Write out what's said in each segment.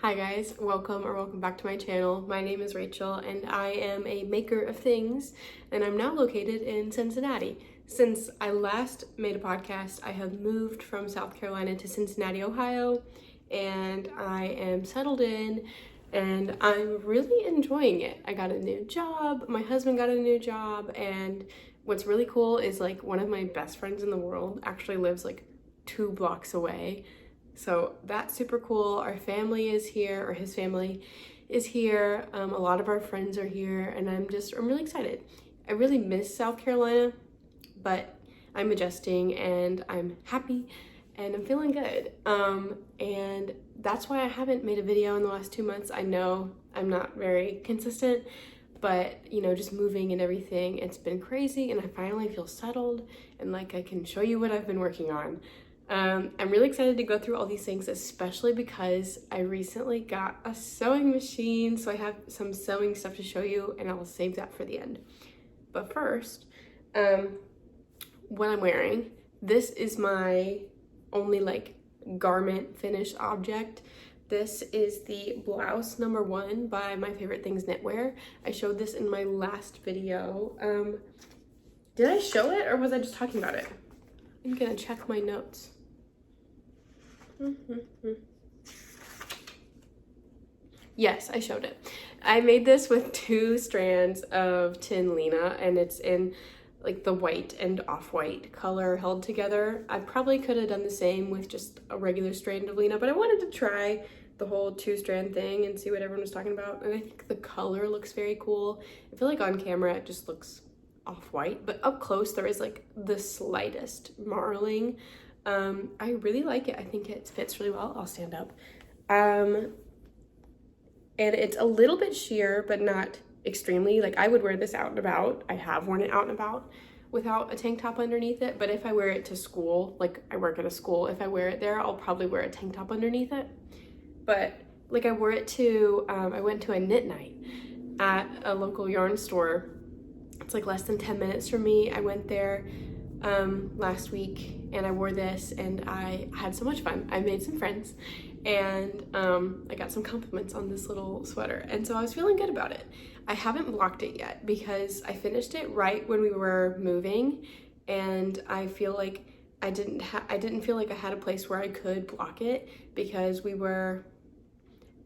Hi guys, welcome back to my channel. My name is Rachel and I am a maker of things and I'm now located in Cincinnati. Since I last made a podcast, I have moved from South Carolina to Cincinnati, Ohio, and I am settled in and I'm really enjoying it. I got a new job, my husband got a new job, and what's really cool is like one of my best friends in the world actually lives like 2 blocks away. So that's super cool. Our family is here, or his family is here. A lot of our friends are here, and I'm really excited. I really miss South Carolina, but I'm adjusting and I'm happy and I'm feeling good. And that's why I haven't made a video in the last 2 months. I know I'm not very consistent, but you know, just moving and everything, it's been crazy, and I finally feel settled and like I can show you what I've been working on. I'm really excited to go through all these things, especially because I recently got a sewing machine, so I have some sewing stuff to show you and I'll save that for the end. But first, what I'm wearing, this is my only like garment finished object. This is the Blouse No. 1 by My Favorite Things Knitwear. I showed this in my last video. Did I show it or was I just talking about it? I'm gonna check my notes. Yes, I showed it. I made this with 2 strands of Tynn Lena, and it's in like the white and off-white color held together. I probably could have done the same with just a regular strand of Lena, but I wanted to try the whole 2-strand thing and see what everyone was talking about, and I think the color looks very cool. I feel like on camera it just looks off-white, but up close there is like the slightest marling. I really like it. I think it fits really well. I'll stand up. And it's a little bit sheer, but not extremely. Like I would wear this out and about. I have worn it out and about without a tank top underneath it, but if I wear it to school, like I work at a school, if I wear it there, I'll probably wear a tank top underneath it. But like I wore it to, I went to a knit night at a local yarn store. It's like less than 10 minutes from me. I went there last week and I wore this and I had so much fun. I made some friends and I got some compliments on this little sweater, and so I was feeling good about it. I haven't blocked it yet because I finished it right when we were moving, and I feel like I didn't feel like I had a place where I could block it because we were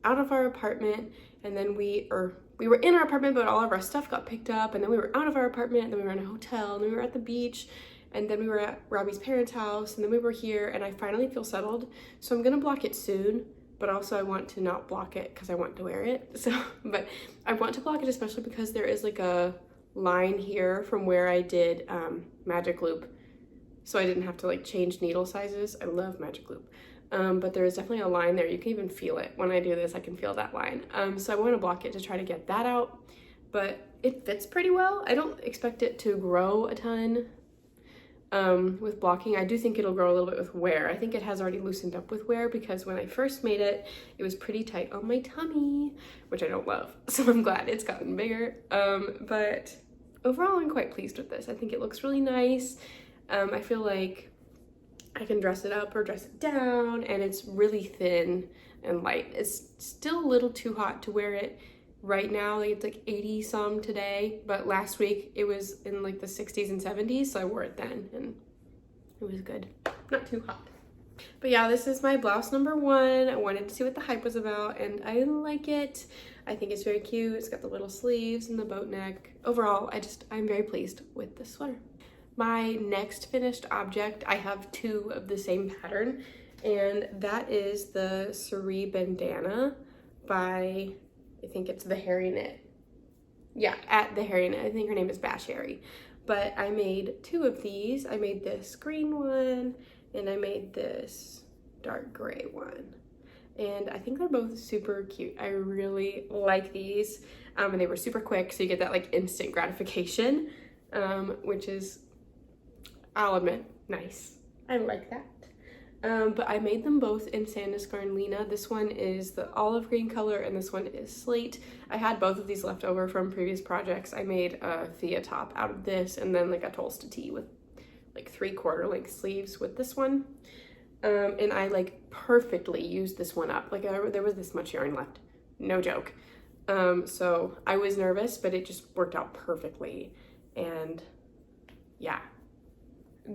out of our apartment, and then we were in our apartment, but all of our stuff got picked up, and then we were out of our apartment, and then we were in a hotel, and then we were at the beach, and then we were at Robbie's parents' house, and then we were here, and I finally feel settled. So I'm gonna block it soon, but also I want to not block it because I want to wear it. So, but I want to block it especially because there is like a line here from where I did magic loop. So I didn't have to like change needle sizes. I love magic loop. But there is definitely a line there. You can even feel it. When I do this, I can feel that line. So I want to block it to try to get that out, but it fits pretty well. I don't expect it to grow a ton with blocking. I do think it'll grow a little bit with wear. I think it has already loosened up with wear because when I first made it, it was pretty tight on my tummy, which I don't love. So I'm glad it's gotten bigger. But overall, I'm quite pleased with this. I think it looks really nice. I feel like I can dress it up or dress it down, and it's really thin and light. It's still a little too hot to wear it right now. Like it's like 80 some today, but last week it was in like the 60s and 70s, so I wore it then and it was good. Not too hot. But yeah, this is my Blouse No. 1. I wanted to see what the hype was about, and I like it. I think it's very cute. It's got the little sleeves and the boat neck. Overall, I'm very pleased with this sweater. My next finished object, I have 2 of the same pattern, and that is the Serena Bandana by, I think it's The Hairy Knit. Yeah, at The Hairy Knit. I think her name is Bash Harry. But I made 2 of these. I made this green one, and I made this dark gray one. And I think they're both super cute. I really like these. And they were super quick, so you get that like instant gratification, which is, I'll admit, nice. I like that. But I made them both in Sanduscarn Lena. This one is the olive green color and this one is slate. I had both of these left over from previous projects. I made a Thea top out of this and then like a Tulsa tee with like 3/4 length sleeves with this one. And I like perfectly used this one up. Like there was this much yarn left, no joke. So I was nervous, but it just worked out perfectly. And yeah,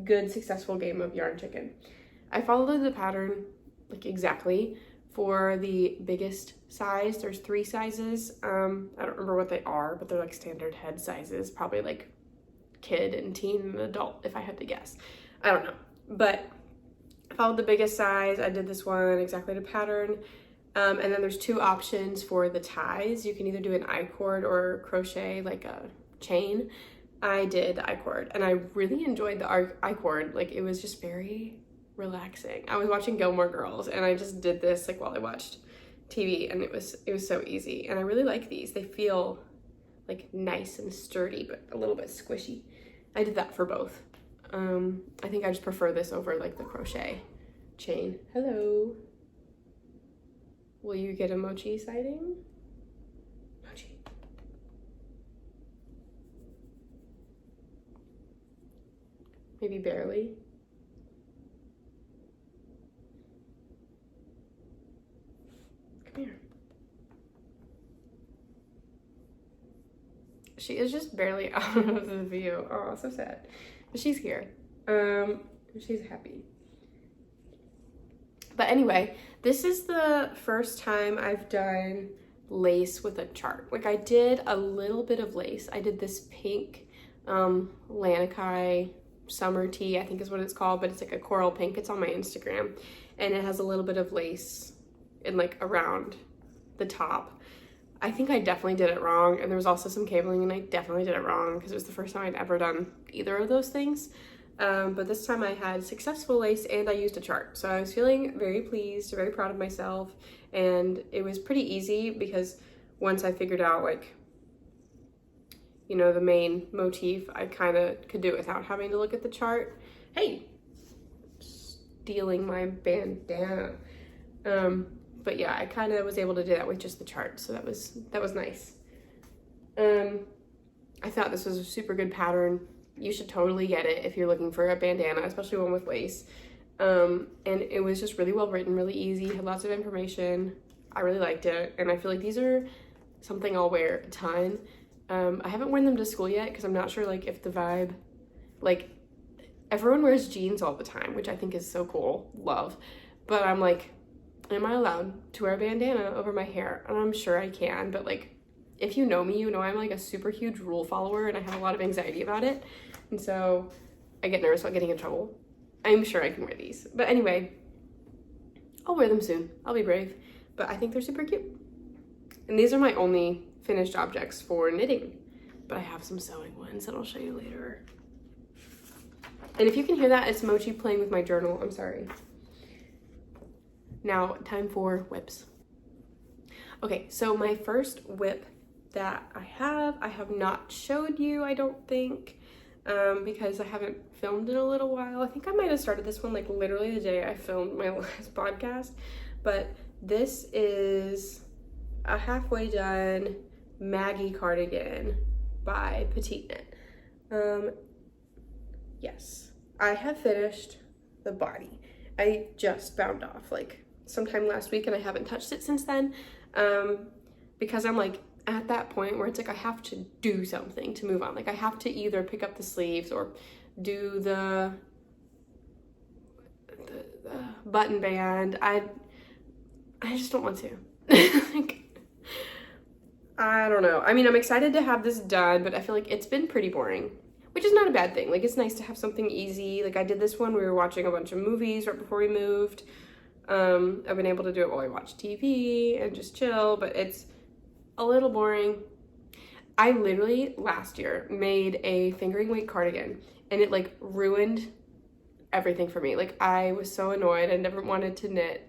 good successful game of yarn chicken. I followed the pattern like exactly for the biggest size. There's 3 sizes. I don't remember what they are, but they're like standard head sizes, probably like kid and teen and adult if I had to guess. I don't know, but I followed the biggest size. I did this one exactly to pattern. And then there's 2 options for the ties. You can either do an I-cord or crochet like a chain. I did the I-cord and I really enjoyed the I-cord. Like it was just very relaxing. I was watching Gilmore Girls and I just did this like while I watched TV, and it was so easy. And I really like these. They feel like nice and sturdy, but a little bit squishy. I did that for both. I think I just prefer this over like the crochet chain. Hello. Will you get a mochi sighting? Mochi. Maybe barely. Come here. She is just barely out of the view. Oh, so sad. But she's here. She's happy. But anyway, this is the first time I've done lace with a chart. Like I did a little bit of lace. I did this pink Lanakai summer tea, I think is what it's called, but it's like a coral pink. It's on my Instagram, and it has a little bit of lace in like around the top. I think I definitely did it wrong, and there was also some cabling, and I definitely did it wrong because it was the first time I'd ever done either of those things. But this time I had successful lace and I used a chart. So I was feeling very pleased, very proud of myself. And it was pretty easy because once I figured out like, you know, the main motif, I kind of could do it without having to look at the chart. Hey, stealing my bandana. But yeah, I kind of was able to do that with just the chart. So that was nice. I thought this was a super good pattern. You should totally get it if you're looking for a bandana, especially one with lace. And it was just really well written, really easy, had lots of information. I really liked it, and I feel like these are something I'll wear a ton. I haven't worn them to school yet because I'm not sure like if the vibe, like everyone wears jeans all the time, which I think is so cool, love. But I'm like, am I allowed to wear a bandana over my hair? And I'm sure I can, but like, if you know me, you know I'm like a super huge rule follower and I have a lot of anxiety about it. And so I get nervous about getting in trouble. I'm sure I can wear these. But anyway, I'll wear them soon. I'll be brave. But I think they're super cute. And these are my only finished objects for knitting. But I have some sewing ones that I'll show you later. And if you can hear that, it's Mochi playing with my journal. I'm sorry. Now, time for whips. Okay, so my first whip that I have not showed you, I don't think, because I haven't filmed in a little while. I think I might have started this one like literally the day I filmed my last podcast, but this is a halfway done Maggie cardigan by Petite Knit. Yes, I have finished the body. I just bound off like sometime last week and I haven't touched it since then, because I'm like at that point where it's like I have to do something to move on. Like I have to either pick up the sleeves or do the button band. I just don't want to. Like, I don't know. I mean, I'm excited to have this done, but I feel like it's been pretty boring, which is not a bad thing. Like it's nice to have something easy. Like I did this one, we were watching a bunch of movies right before we moved. I've been able to do it while I watch TV and just chill, but it's a little boring. I literally last year made a fingering weight cardigan and it like ruined everything for me. Like I was so annoyed. I never wanted to knit.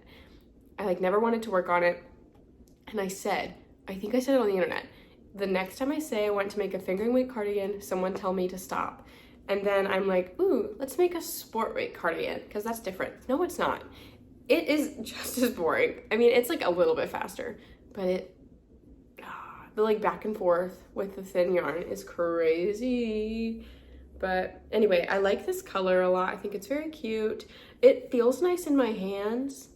I like never wanted to work on it. And I think I said it on the internet, the next time I say I want to make a fingering weight cardigan, someone tell me to stop. And then I'm like, ooh, let's make a sport weight cardigan because that's different. No, it's not. It is just as boring. I mean, it's like a little bit faster, but the like back and forth with the thin yarn is crazy. But anyway, I like this color a lot. I think it's very cute. It feels nice in my hands.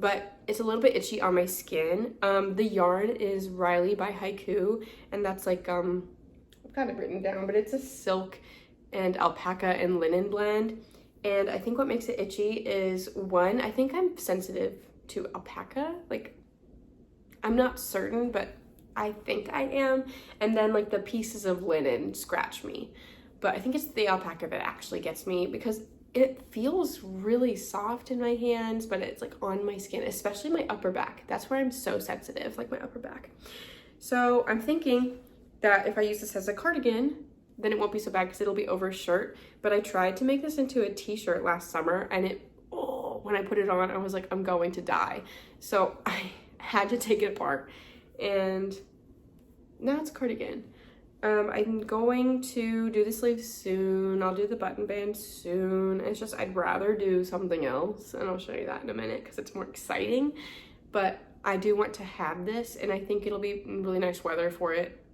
but it's a little bit itchy on my skin. The yarn is Rylie by Hikoo, and that's like, I've got it written down, but it's a silk and alpaca and linen blend. And I think what makes it itchy is, one, I think I'm sensitive to alpaca. Like, I'm not certain, but I think I am. And then like the pieces of linen scratch me. But I think it's the alpaca that actually gets me, because it feels really soft in my hands, but it's like on my skin, especially my upper back. That's where I'm so sensitive, like my upper back. So I'm thinking that if I use this as a cardigan, then it won't be so bad because it'll be over a shirt. But I tried to make this into a t-shirt last summer, and when I put it on, I was like, I'm going to die. So I had to take it apart, and now it's a cardigan. I'm going to do the sleeves soon. I'll do the button band soon. It's just, I'd rather do something else, and I'll show you that in a minute because it's more exciting. But I do want to have this, and I think it'll be really nice weather for it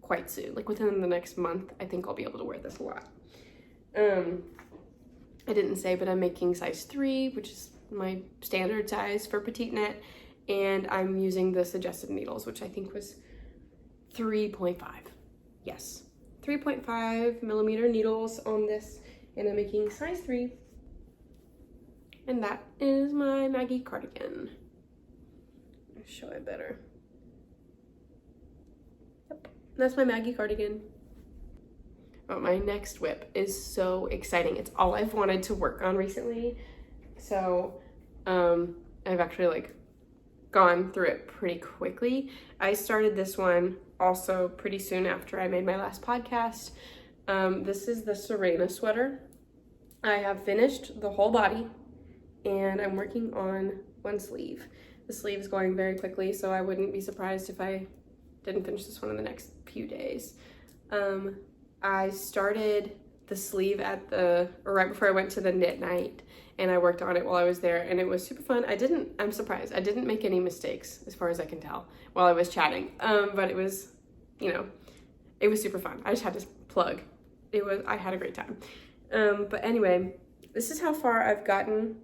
quite soon. Like within the next month, I think I'll be able to wear this a lot. I didn't say, but I'm making size 3, which is my standard size for petite knit, and I'm using the suggested needles, which I think was 3.5. Yes, 3.5 millimeter needles on this, and I'm making size 3. And that is my Maggie cardigan. I'll show it better. Yep, that's my Maggie cardigan. Oh, my next whip is so exciting. It's all I've wanted to work on recently. So I've actually like gone through it pretty quickly. I started this one also pretty soon after I made my last podcast. This is the Sirena sweater. I have finished the whole body, and I'm working on one sleeve. The sleeve is going very quickly, so I wouldn't be surprised if I didn't finish this one in the next few days. I started the sleeve right before I went to the knit night, and I worked on it while I was there, and it was super fun. I'm surprised. I didn't make any mistakes as far as I can tell while I was chatting. But it was, it was super fun. I just had to plug. I had a great time. But anyway, this is how far I've gotten.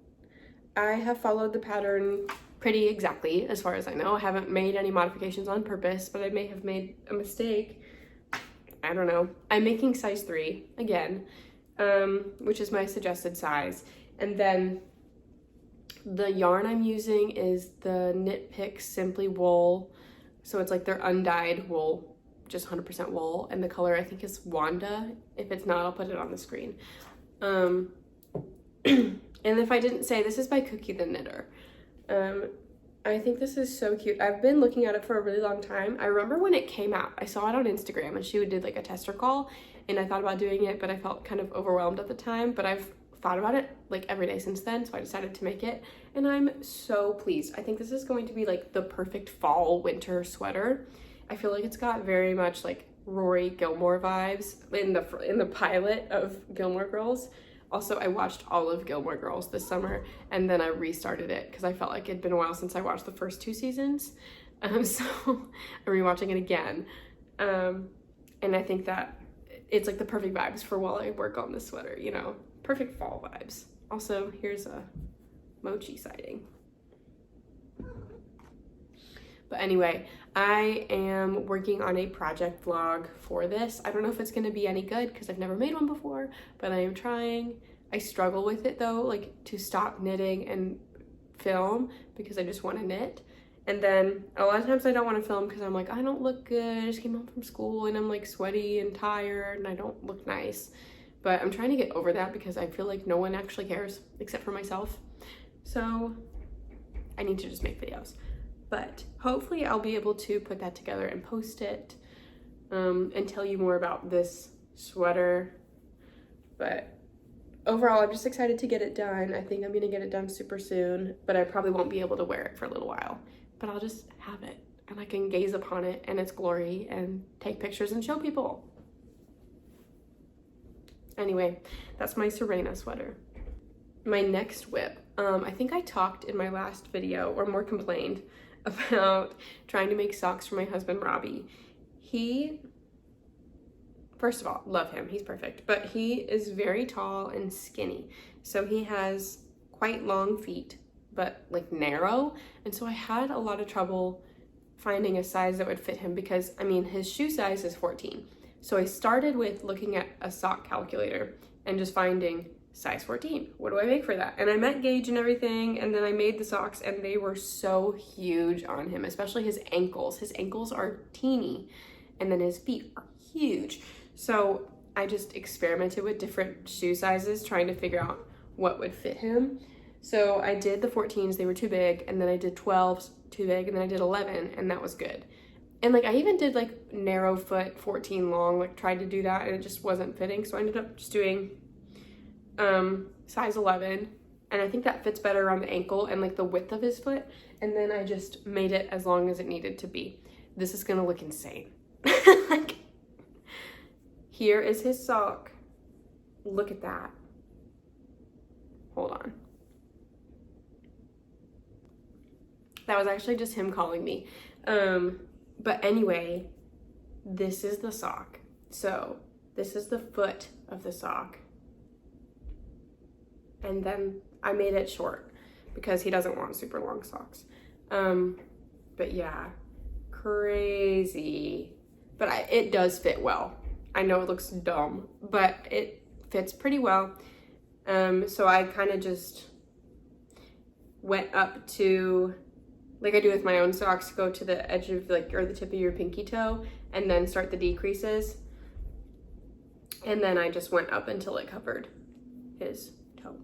I have followed the pattern pretty exactly as far as I know. I haven't made any modifications on purpose, but I may have made a mistake. I don't know. I'm making size 3 again, which is my suggested size. And then the yarn I'm using is the Knit Picks Simply Wool. So it's like their undyed wool, just 100% wool. And the color I think is Wanda. If it's not, I'll put it on the screen. And if I didn't say, this is by Cookie the Knitter. I think this is so cute. I've been looking at it for a really long time. I remember when it came out, I saw it on Instagram, and she did like a tester call, and I thought about doing it, but I felt kind of overwhelmed at the time. But I've thought about it like every day since then, so I decided to make it, and I'm so pleased. I think this is going to be like the perfect fall winter sweater. I feel like it's got very much like Rory Gilmore vibes in the pilot of Gilmore Girls. Also, I watched all of Gilmore Girls this summer, and then I restarted it because I felt like it'd been a while since I watched the first 2 seasons. So I'm rewatching it again. And I think that it's like the perfect vibes for while I work on this sweater, perfect fall vibes. Also, here's a mochi sighting. But anyway, I am working on a project vlog for this. I don't know if it's going to be any good because I've never made one before, but I am trying. I struggle with it though, like to stop knitting and film because I just want to knit. And then a lot of times I don't want to film because I'm like, I don't look good. I just came home from school and I'm like sweaty and tired and I don't look nice. But I'm trying to get over that because I feel like no one actually cares except for myself. So I need to just make videos. But hopefully I'll be able to put that together and post it and tell you more about this sweater. But overall, I'm just excited to get it done. I think I'm gonna get it done super soon, but I probably won't be able to wear it for a little while. But I'll just have it and I can gaze upon it and its glory and take pictures and show people. Anyway, that's my Serena sweater. My next whip, I think I talked in my last video, or more complained, about trying to make socks for my husband, Robbie. First of all, love him, he's perfect, but he is very tall and skinny. So he has quite long feet, but like narrow. And so I had a lot of trouble finding a size that would fit him because, I mean, his shoe size is 14. So I started with looking at a sock calculator and just finding size 14. What do I make for that? And I met gauge and everything, and then I made the socks, and they were so huge on him, especially his ankles. His ankles are teeny, and then his feet are huge. So I just experimented with different shoe sizes, trying to figure out what would fit him. So I did the 14s, they were too big, and then I did 12s, too big, and then I did 11, and that was good. And like I even did like narrow foot 14 long, like tried to do that, and it just wasn't fitting. So I ended up just doing size 11, and I think that fits better around the ankle and like the width of his foot. And then I just made it as long as it needed to be. This is gonna look insane. Like, here is his sock. Look at that. Hold on. That was actually just him calling me. But anyway, this is the sock. So this is the foot of the sock. And then I made it short because he doesn't want super long socks. But yeah, crazy. But it does fit well. I know it looks dumb, but it fits pretty well. So I kind of just went up to, like I do with my own socks, go to the edge of like, or the tip of your pinky toe, and then start the decreases. And then I just went up until it covered his toe.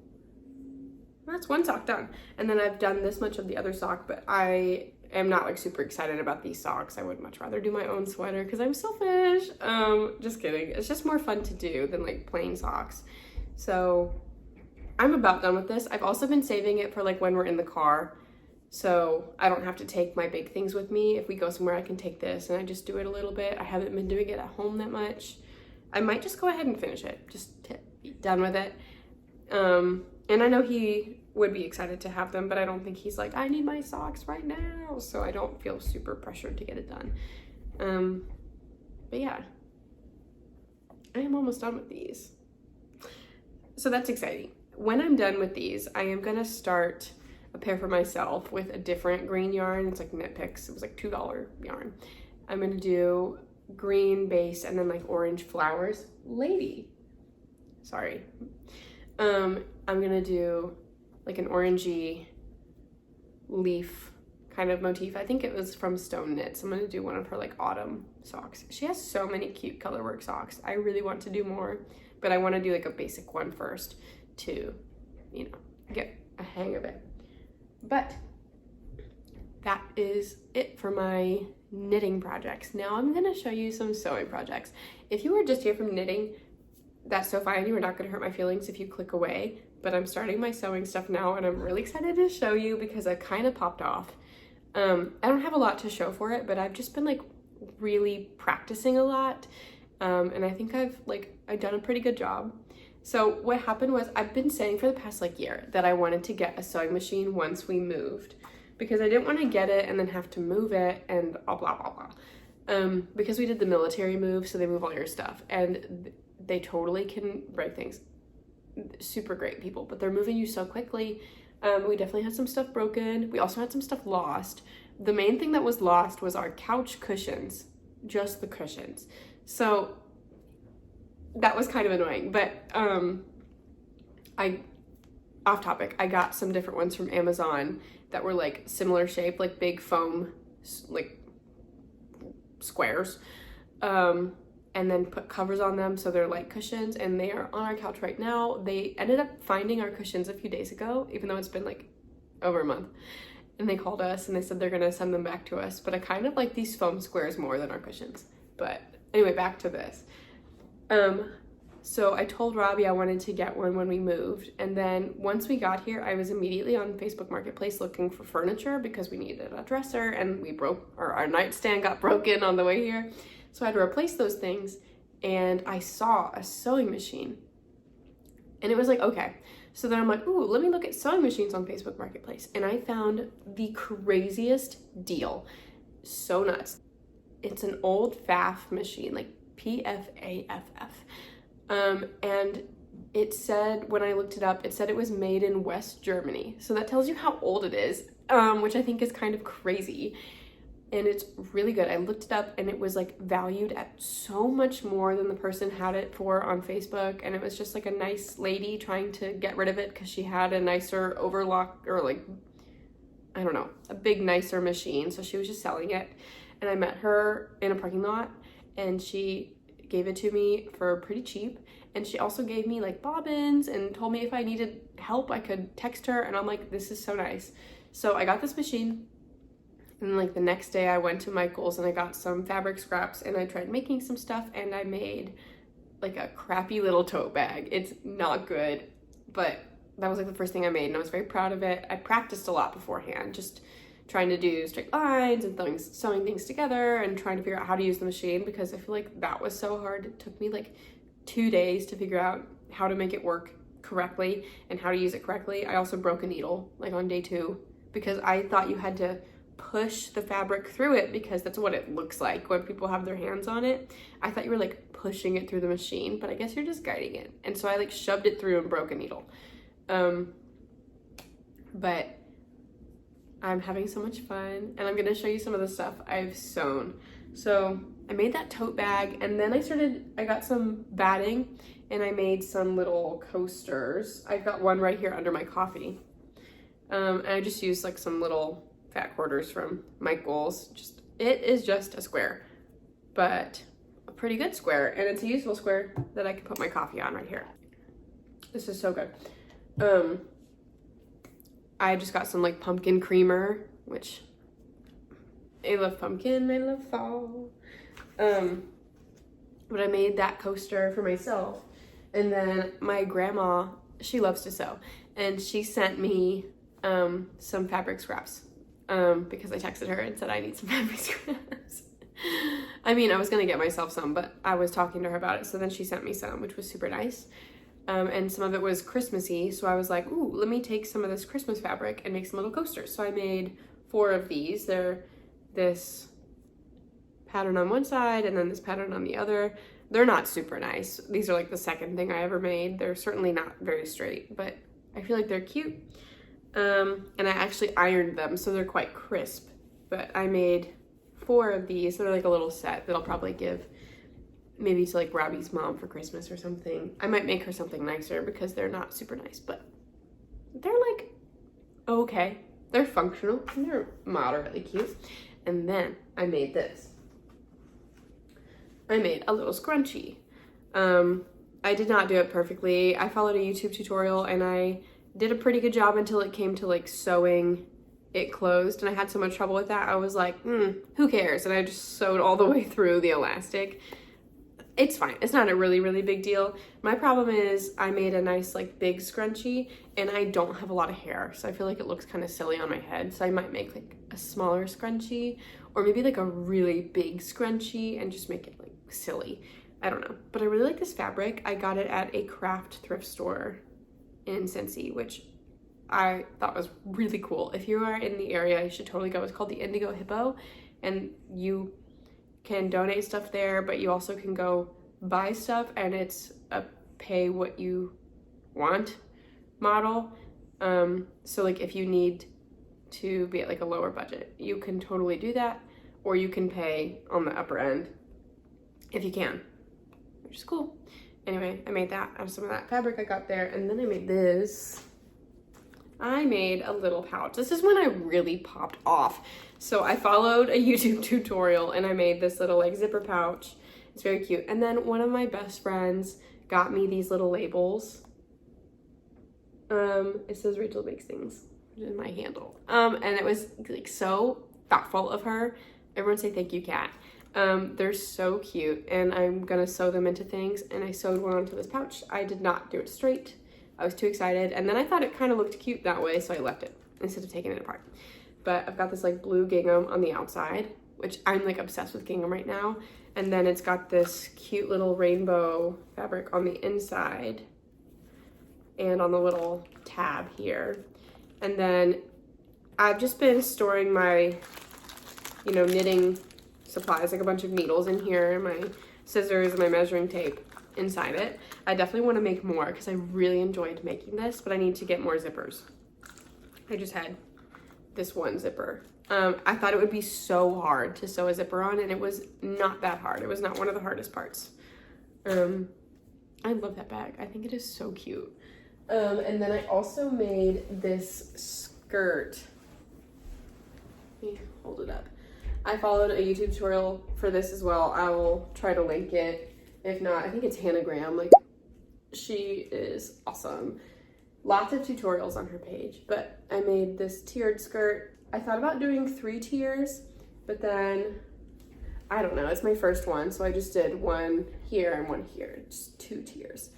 That's one sock done. And then I've done this much of the other sock, but I am not like super excited about these socks. I would much rather do my own sweater because I'm selfish. Just kidding. It's just more fun to do than like plain socks. So I'm about done with this. I've also been saving it for like when we're in the car, so I don't have to take my big things with me. If we go somewhere, I can take this, and I just do it a little bit. I haven't been doing it at home that much. I might just go ahead and finish it, just to be done with it. And I know he would be excited to have them, but I don't think he's like, I need my socks right now, so I don't feel super pressured to get it done. But yeah, I am almost done with these. So that's exciting. When I'm done with these, I am gonna start a pair for myself with a different green yarn. It's like Knit Picks. It was like $2 yarn. I'm gonna do green base and then like orange flowers. Lady. Sorry. I'm gonna do like an orangey leaf kind of motif. I think it was from Stone Knits. I'm gonna do one of her like autumn socks. She has so many cute colorwork socks. I really want to do more, but I want to do like a basic one first to, you know, get a hang of it. But that is it for my knitting projects. Now I'm gonna show you some sewing projects. If you were just here from knitting, that's so fine. You are not gonna hurt my feelings if you click away, but I'm starting my sewing stuff now, and I'm really excited to show you because I kind of popped off. I don't have a lot to show for it, but I've just been like really practicing a lot. And I think I've done a pretty good job. So what happened was, I've been saying for the past like year that I wanted to get a sewing machine once we moved, because I didn't want to get it and then have to move it and blah, blah, blah, blah. Because we did the military move, so they move all your stuff, and they totally can break things. Super great people, but they're moving you so quickly. We definitely had some stuff broken. We also had some stuff lost. The main thing that was lost was our couch cushions, just the cushions. So that was kind of annoying, but off topic, I got some different ones from Amazon that were like similar shape, like big foam, like squares, and then put covers on them so they're like cushions, and they are on our couch right now. They ended up finding our cushions a few days ago, even though it's been like over a month, and they called us and they said they're gonna send them back to us, but I kind of like these foam squares more than our cushions. But anyway, back to this. So I told Robbie I wanted to get one when we moved, and then once we got here, I was immediately on Facebook Marketplace looking for furniture because we needed a dresser, and our nightstand got broken on the way here. So I had to replace those things, and I saw a sewing machine, and it was like, okay. So then I'm like, ooh, let me look at sewing machines on Facebook Marketplace, and I found the craziest deal. So nuts. It's an old Pfaff machine, like Pfaff. And it said, when I looked it up, it said it was made in West Germany. So that tells you how old it is, which I think is kind of crazy. And it's really good. I looked it up and it was like valued at so much more than the person had it for on Facebook. And it was just like a nice lady trying to get rid of it because she had a nicer overlock, or like, I don't know, a big nicer machine. So she was just selling it. And I met her in a parking lot and she gave it to me for pretty cheap. And she also gave me like bobbins and told me if I needed help, I could text her. And I'm like, this is so nice. So I got this machine. And like the next day I went to Michael's and I got some fabric scraps and I tried making some stuff and I made like a crappy little tote bag. It's not good, but that was like the first thing I made and I was very proud of it. I practiced a lot beforehand, just trying to do straight lines and sewing things together and trying to figure out how to use the machine, because I feel like that was so hard. It took me like 2 days to figure out how to make it work correctly and how to use it correctly. I also broke a needle like on day 2 because I thought you had to push the fabric through it, because that's what it looks like when people have their hands on it. I thought you were like pushing it through the machine, but I guess you're just guiding it. And so I like shoved it through and broke a needle. But I'm having so much fun and I'm gonna show you some of the stuff I've sewn. So I made that tote bag and then I got some batting and I made some little coasters. I've got one right here under my coffee. And I just used like some little fat quarters from Michael's. It is just a square, but a pretty good square, and it's a useful square that I can put my coffee on right here. This is so good. I just got some like pumpkin creamer, which I love pumpkin, I love fall. But I made that coaster for myself, and then my grandma, she loves to sew, and she sent me some fabric scraps. Because I texted her and said I need some fabric scraps. I mean, I was gonna get myself some, but I was talking to her about it, so then she sent me some, which was super nice. And some of it was Christmassy, so I was like, ooh, let me take some of this Christmas fabric and make some little coasters. So I made 4 of these. They're this pattern on one side and then this pattern on the other. They're not super nice. These are like the second thing I ever made. They're certainly not very straight, but I feel like they're cute. And I actually ironed them, so they're quite crisp. But I made 4 of these. They're like a little set that I'll probably give maybe to like Robbie's mom for Christmas or something. I might make her something nicer because they're not super nice, but they're like okay. They're functional and they're moderately cute. And then I made this. I made a little scrunchie. I did not do it perfectly. I followed a YouTube tutorial and I did a pretty good job until it came to like sewing it closed, and I had so much trouble with that. I was like, who cares? And I just sewed all the way through the elastic. It's fine. It's not a really, really big deal. My problem is I made a nice like big scrunchie and I don't have a lot of hair, so I feel like it looks kind of silly on my head. So I might make like a smaller scrunchie or maybe like a really big scrunchie and just make it like silly. I don't know. But I really like this fabric. I got it at a craft thrift store in Cincy, which I thought was really cool. If you are in the area, you should totally go. It's called the Indigo Hippo, and you can donate stuff there, but you also can go buy stuff, and it's a pay what you want model. So like if you need to be at like a lower budget, you can totally do that, or you can pay on the upper end if you can, which is cool. Anyway, I made that out of some of that fabric I got there, and then I made this. I made a little pouch. This is when I really popped off. So I followed a YouTube tutorial and I made this little like zipper pouch. It's very cute. And then one of my best friends got me these little labels. It says Rachel Makes Things, which is my handle. And it was like so thoughtful of her. Everyone say thank you, Kat. They're so cute, and I'm gonna sew them into things, and I sewed one onto this pouch. I did not do it straight. I was too excited, and then I thought it kind of looked cute that way, so I left it instead of taking it apart. But I've got this like blue gingham on the outside, which I'm like obsessed with gingham right now, and then it's got this cute little rainbow fabric on the inside and on the little tab here. And then I've just been storing my, you know, knitting supplies, like a bunch of needles in here, my scissors and my measuring tape inside it. I definitely want to make more because I really enjoyed making this, but I need to get more zippers. I just had this one zipper. I thought it would be so hard to sew a zipper on, and it was not that hard. It was not one of the hardest parts. I love that bag. I think it is so cute. And then I also made this skirt. Let me hold it up. I followed a YouTube tutorial for this as well. I will try to link it. If not, I think it's Hannah Graham. Like, she is awesome. Lots of tutorials on her page, but I made this tiered skirt. I thought about doing 3 tiers, but then I don't know, it's my first one, so I just did one here and one here, just 2 tiers.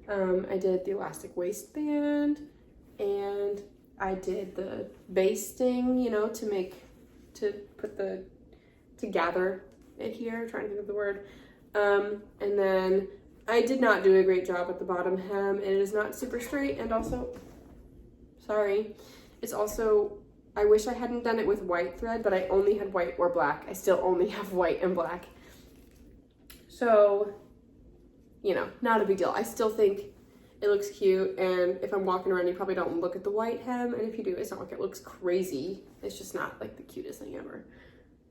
I did the elastic waistband, and I did the basting, you know, to gather it here, I'm trying to think of the word. And then I did not do a great job at the bottom hem. It is not super straight, and also, sorry, it's also, I wish I hadn't done it with white thread, but I only had white or black. I still only have white and black. So, you know, not a big deal. I still think it looks cute, and if I'm walking around, you probably don't look at the white hem, and if you do, it's not like it looks crazy. It's just not like the cutest thing ever.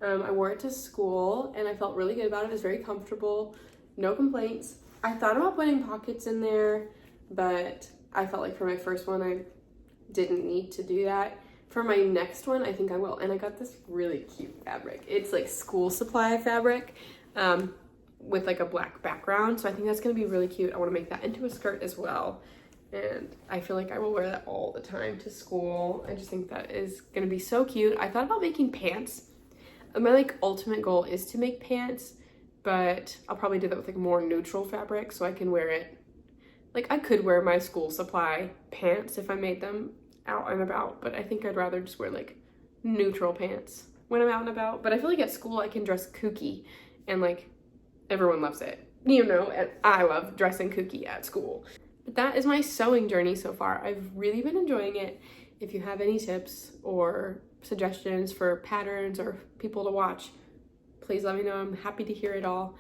I wore it to school, and I felt really good about it. It was very comfortable, no complaints. I thought about putting pockets in there, but I felt like for my first one, I didn't need to do that. For my next one, I think I will. And I got this really cute fabric. It's like school supply fabric with like a black background. So I think that's gonna be really cute. I wanna make that into a skirt as well. And I feel like I will wear that all the time to school. I just think that is gonna be so cute. I thought about making pants. My like ultimate goal is to make pants, but I'll probably do that with like more neutral fabric so I can wear it. Like I could wear my school supply pants if I made them out and about, but I think I'd rather just wear like neutral pants when I'm out and about. But I feel like at school I can dress kooky and like everyone loves it, you know, and I love dressing kooky at school. But that is my sewing journey so far. I've really been enjoying it. If you have any tips or suggestions for patterns or people to watch, please let me know. I'm happy to hear it all.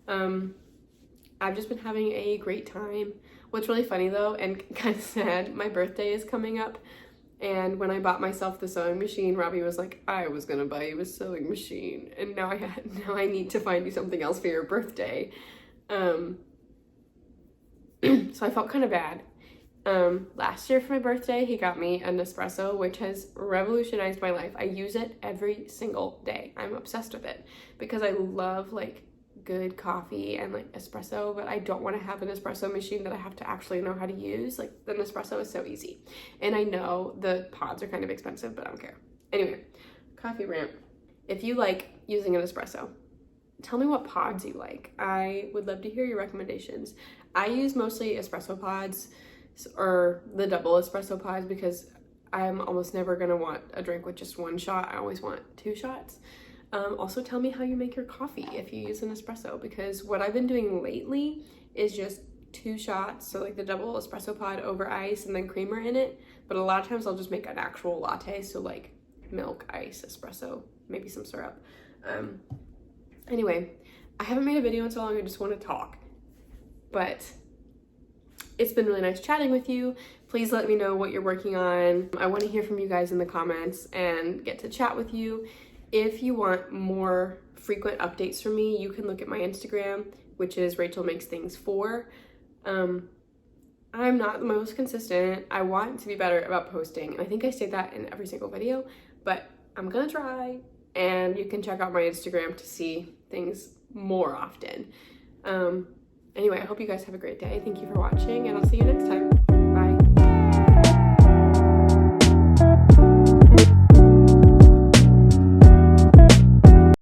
I've just been having a great time. What's really funny though, and kind of sad, my birthday is coming up, and when I bought myself the sewing machine, Robbie was like, I was gonna buy you a sewing machine, and now I need to find you something else for your birthday. So I felt kind of bad. Last year for my birthday, he got me an espresso, which has revolutionized my life. I use it every single day. I'm obsessed with it because I love like good coffee and like espresso, but I don't want to have an espresso machine that I have to actually know how to use. Like the Nespresso is so easy, and I know the pods are kind of expensive, but I don't care. Anyway, coffee rant. If you like using an espresso, tell me what pods you like. I would love to hear your recommendations. I use mostly espresso pods or the double espresso pods because I'm almost never gonna want a drink with just one shot. I always want 2 shots. Also tell me how you make your coffee if you use an espresso, because what I've been doing lately is just 2 shots, so like the double espresso pod over ice and then creamer in it, but a lot of times I'll just make an actual latte, so like milk, ice, espresso, maybe some syrup. Anyway, I haven't made a video in so long, I just want to talk, but it's been really nice chatting with you. Please let me know what you're working on. I want to hear from you guys in the comments and get to chat with you. If you want more frequent updates from me, you can look at my Instagram, which is Rachel Makes Things 4. I'm not the most consistent. I want to be better about posting, and I think I say that in every single video, but I'm gonna try, and you can check out my Instagram to see things more often. Anyway, I hope you guys have a great day. Thank you for watching, and I'll see you next time.